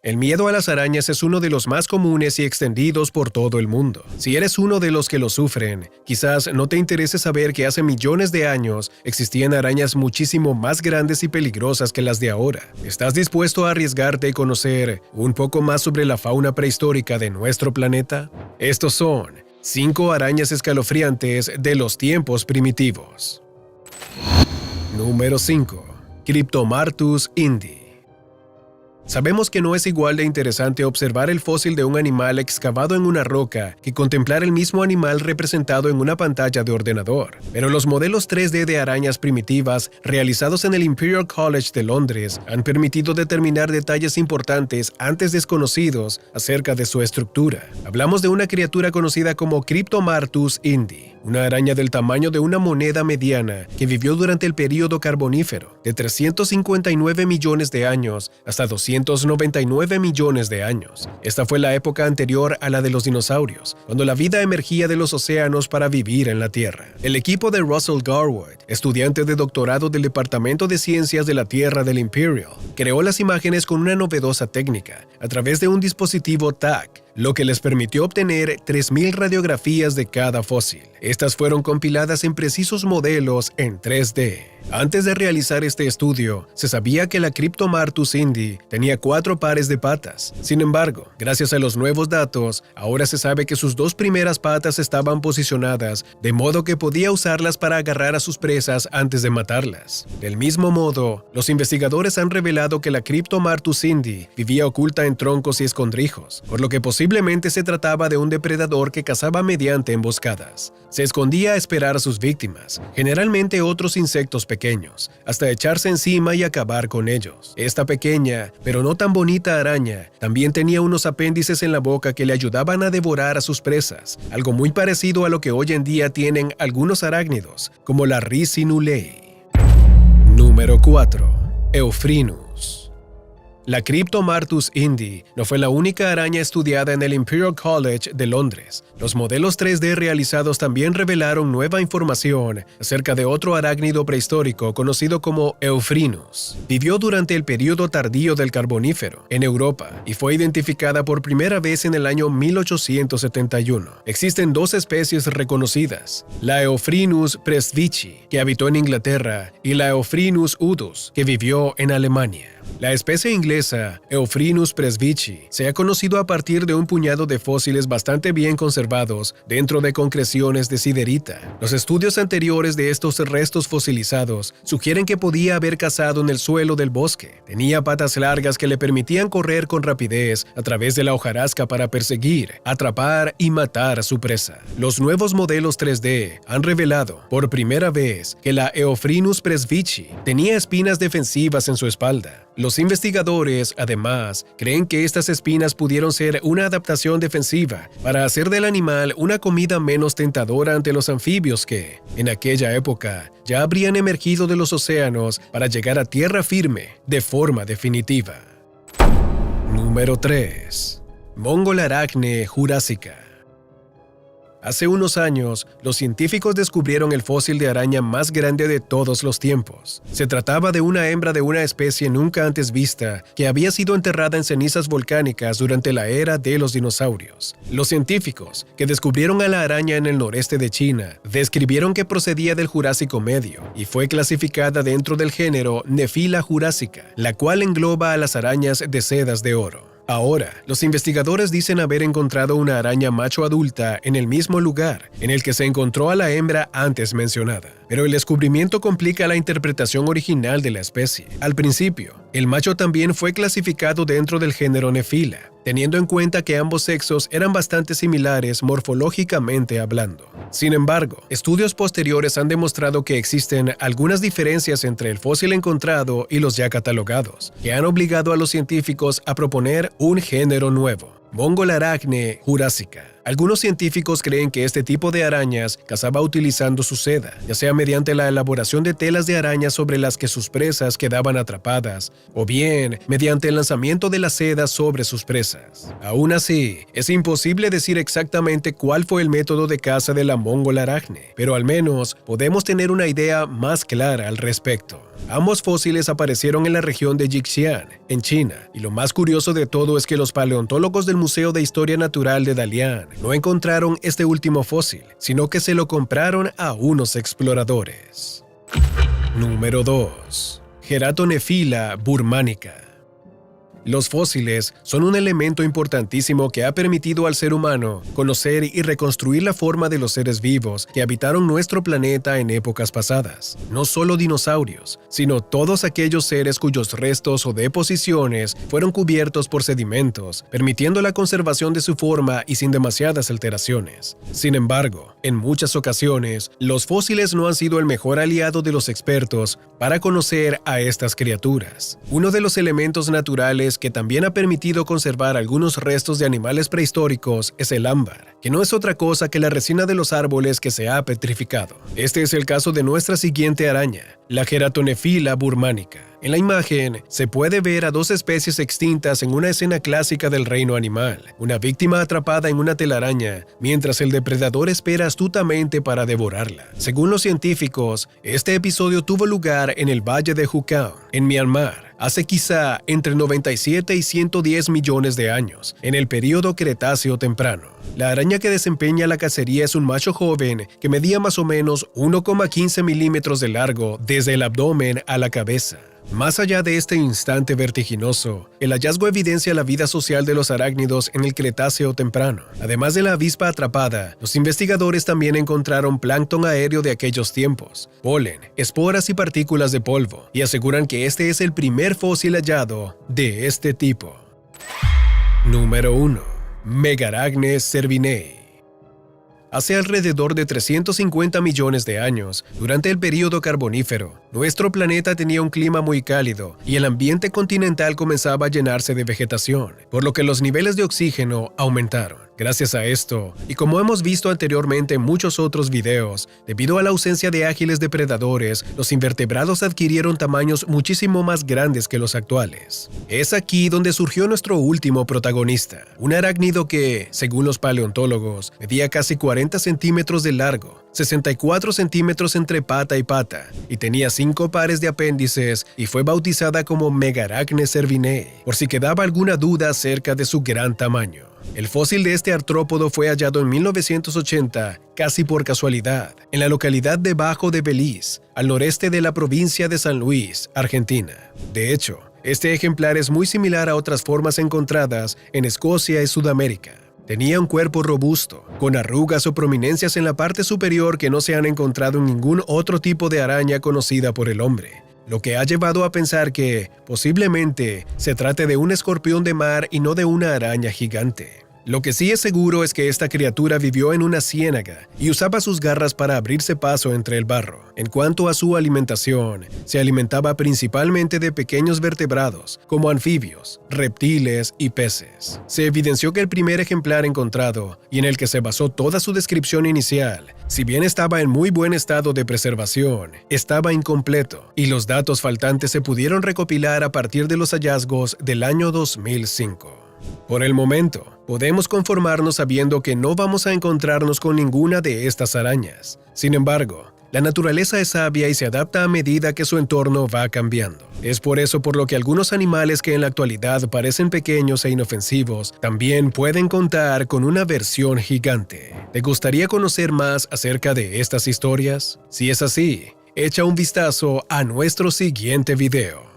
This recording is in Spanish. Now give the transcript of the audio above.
El miedo a las arañas es uno de los más comunes y extendidos por todo el mundo. Si eres uno de los que lo sufren, quizás no te interese saber que hace millones de años existían arañas muchísimo más grandes y peligrosas que las de ahora. ¿Estás dispuesto a arriesgarte y conocer un poco más sobre la fauna prehistórica de nuestro planeta? Estos son 5 arañas escalofriantes de los tiempos primitivos. Número 5. Cryptomartus indi. Sabemos que no es igual de interesante observar el fósil de un animal excavado en una roca que contemplar el mismo animal representado en una pantalla de ordenador. Pero los modelos 3D de arañas primitivas realizados en el Imperial College de Londres han permitido determinar detalles importantes antes desconocidos acerca de su estructura. Hablamos de una criatura conocida como Cryptomartus indi, una araña del tamaño de una moneda mediana que vivió durante el período carbonífero, de 359 millones de años hasta 299 millones de años. Esta fue la época anterior a la de los dinosaurios, cuando la vida emergía de los océanos para vivir en la Tierra. El equipo de Russell Garwood, estudiante de doctorado del Departamento de Ciencias de la Tierra del Imperial, creó las imágenes con una novedosa técnica, a través de un dispositivo TAC, lo que les permitió obtener 3.000 radiografías de cada fósil. Estas fueron compiladas en precisos modelos en 3D. Antes de realizar este estudio, se sabía que la Cryptomartus indi tenía 4 pares de patas. Sin embargo, gracias a los nuevos datos, ahora se sabe que sus 2 primeras patas estaban posicionadas de modo que podía usarlas para agarrar a sus presas antes de matarlas. Del mismo modo, los investigadores han revelado que la Cryptomartus indi vivía oculta en troncos y escondrijos, por lo que posiblemente se trataba de un depredador que cazaba mediante emboscadas. Se escondía a esperar a sus víctimas, generalmente otros insectos pequeños, hasta echarse encima y acabar con ellos. Esta pequeña, pero no tan bonita araña, también tenía unos apéndices en la boca que le ayudaban a devorar a sus presas, algo muy parecido a lo que hoy en día tienen algunos arácnidos, como la Riccinulae. Número 4. Euphrinus. La Cryptomartus indi no fue la única araña estudiada en el Imperial College de Londres. Los modelos 3D realizados también revelaron nueva información acerca de otro arácnido prehistórico conocido como Euphrinus. Vivió durante el período tardío del Carbonífero en Europa y fue identificada por primera vez en el año 1871. Existen 2 especies reconocidas: la Euphrinus presbyci, que habitó en Inglaterra, y la Euphrinus udus, que vivió en Alemania. La especie inglesa, Euphrinus presbyci, se ha conocido a partir de un puñado de fósiles bastante bien conservados dentro de concreciones de siderita. Los estudios anteriores de estos restos fosilizados sugieren que podía haber cazado en el suelo del bosque. Tenía patas largas que le permitían correr con rapidez a través de la hojarasca para perseguir, atrapar y matar a su presa. Los nuevos modelos 3D han revelado por primera vez que la Euphrinus presbyci tenía espinas defensivas en su espalda. Los investigadores, además, creen que estas espinas pudieron ser una adaptación defensiva para hacer del animal una comida menos tentadora ante los anfibios que, en aquella época, ya habrían emergido de los océanos para llegar a tierra firme de forma definitiva. Número 3. Mongolarachne jurásica. Hace unos años, los científicos descubrieron el fósil de araña más grande de todos los tiempos. Se trataba de una hembra de una especie nunca antes vista que había sido enterrada en cenizas volcánicas durante la era de los dinosaurios. Los científicos, que descubrieron a la araña en el noreste de China, describieron que procedía del Jurásico Medio y fue clasificada dentro del género Nephila jurásica, la cual engloba a las arañas de sedas de oro. Ahora, los investigadores dicen haber encontrado una araña macho adulta en el mismo lugar en el que se encontró a la hembra antes mencionada. Pero el descubrimiento complica la interpretación original de la especie. Al principio, el macho también fue clasificado dentro del género Nephila, teniendo en cuenta que ambos sexos eran bastante similares morfológicamente hablando. Sin embargo, estudios posteriores han demostrado que existen algunas diferencias entre el fósil encontrado y los ya catalogados, que han obligado a los científicos a proponer un género nuevo. Mongolarachne jurásica. Algunos científicos creen que este tipo de arañas cazaba utilizando su seda, ya sea mediante la elaboración de telas de araña sobre las que sus presas quedaban atrapadas, o bien mediante el lanzamiento de la seda sobre sus presas. Aún así, es imposible decir exactamente cuál fue el método de caza de la Mongolarachne, pero al menos podemos tener una idea más clara al respecto. Ambos fósiles aparecieron en la región de Yixian, en China, y lo más curioso de todo es que los paleontólogos del Museo de Historia Natural de Dalian no encontraron este último fósil, sino que se lo compraron a unos exploradores. Número 2. Geratonephila burmanica. Los fósiles son un elemento importantísimo que ha permitido al ser humano conocer y reconstruir la forma de los seres vivos que habitaron nuestro planeta en épocas pasadas. No solo dinosaurios, sino todos aquellos seres cuyos restos o deposiciones fueron cubiertos por sedimentos, permitiendo la conservación de su forma y sin demasiadas alteraciones. Sin embargo, en muchas ocasiones, los fósiles no han sido el mejor aliado de los expertos para conocer a estas criaturas. Uno de los elementos naturales que también ha permitido conservar algunos restos de animales prehistóricos es el ámbar, que no es otra cosa que la resina de los árboles que se ha petrificado. Este es el caso de nuestra siguiente araña, la Geratonephila burmanica. En la imagen se puede ver a dos especies extintas en una escena clásica del reino animal, una víctima atrapada en una telaraña, mientras el depredador espera astutamente para devorarla. Según los científicos, este episodio tuvo lugar en el valle de Hukao, en Myanmar, hace quizá entre 97 y 110 millones de años, en el período Cretáceo temprano. La araña que desempeña la cacería es un macho joven que medía más o menos 1,15 milímetros de largo desde el abdomen a la cabeza. Más allá de este instante vertiginoso, el hallazgo evidencia la vida social de los arácnidos en el Cretáceo temprano. Además de la avispa atrapada, los investigadores también encontraron plancton aéreo de aquellos tiempos, polen, esporas y partículas de polvo, y aseguran que este es el primer fósil hallado de este tipo. Número 1. Megarachne cervinei. Hace alrededor de 350 millones de años, durante el período carbonífero, nuestro planeta tenía un clima muy cálido y el ambiente continental comenzaba a llenarse de vegetación, por lo que los niveles de oxígeno aumentaron. Gracias a esto, y como hemos visto anteriormente en muchos otros videos, debido a la ausencia de ágiles depredadores, los invertebrados adquirieron tamaños muchísimo más grandes que los actuales. Es aquí donde surgió nuestro último protagonista, un arácnido que, según los paleontólogos, medía casi 40 centímetros de largo, 64 centímetros entre pata y pata, y tenía 5 pares de apéndices y fue bautizada como Megarachne cervinei, por si quedaba alguna duda acerca de su gran tamaño. El fósil de este artrópodo fue hallado en 1980, casi por casualidad, en la localidad de Bajo de Belice, al noreste de la provincia de San Luis, Argentina. De hecho, este ejemplar es muy similar a otras formas encontradas en Escocia y Sudamérica. Tenía un cuerpo robusto, con arrugas o prominencias en la parte superior que no se han encontrado en ningún otro tipo de araña conocida por el hombre, lo que ha llevado a pensar que, posiblemente, se trate de un escorpión de mar y no de una araña gigante. Lo que sí es seguro es que esta criatura vivió en una ciénaga y usaba sus garras para abrirse paso entre el barro. En cuanto a su alimentación, se alimentaba principalmente de pequeños vertebrados, como anfibios, reptiles y peces. Se evidenció que el primer ejemplar encontrado, y en el que se basó toda su descripción inicial, si bien estaba en muy buen estado de preservación, estaba incompleto, y los datos faltantes se pudieron recopilar a partir de los hallazgos del año 2005. Por el momento, podemos conformarnos sabiendo que no vamos a encontrarnos con ninguna de estas arañas. Sin embargo, la naturaleza es sabia y se adapta a medida que su entorno va cambiando. Es por eso por lo que algunos animales que en la actualidad parecen pequeños e inofensivos también pueden contar con una versión gigante. ¿Te gustaría conocer más acerca de estas historias? Si es así, echa un vistazo a nuestro siguiente video.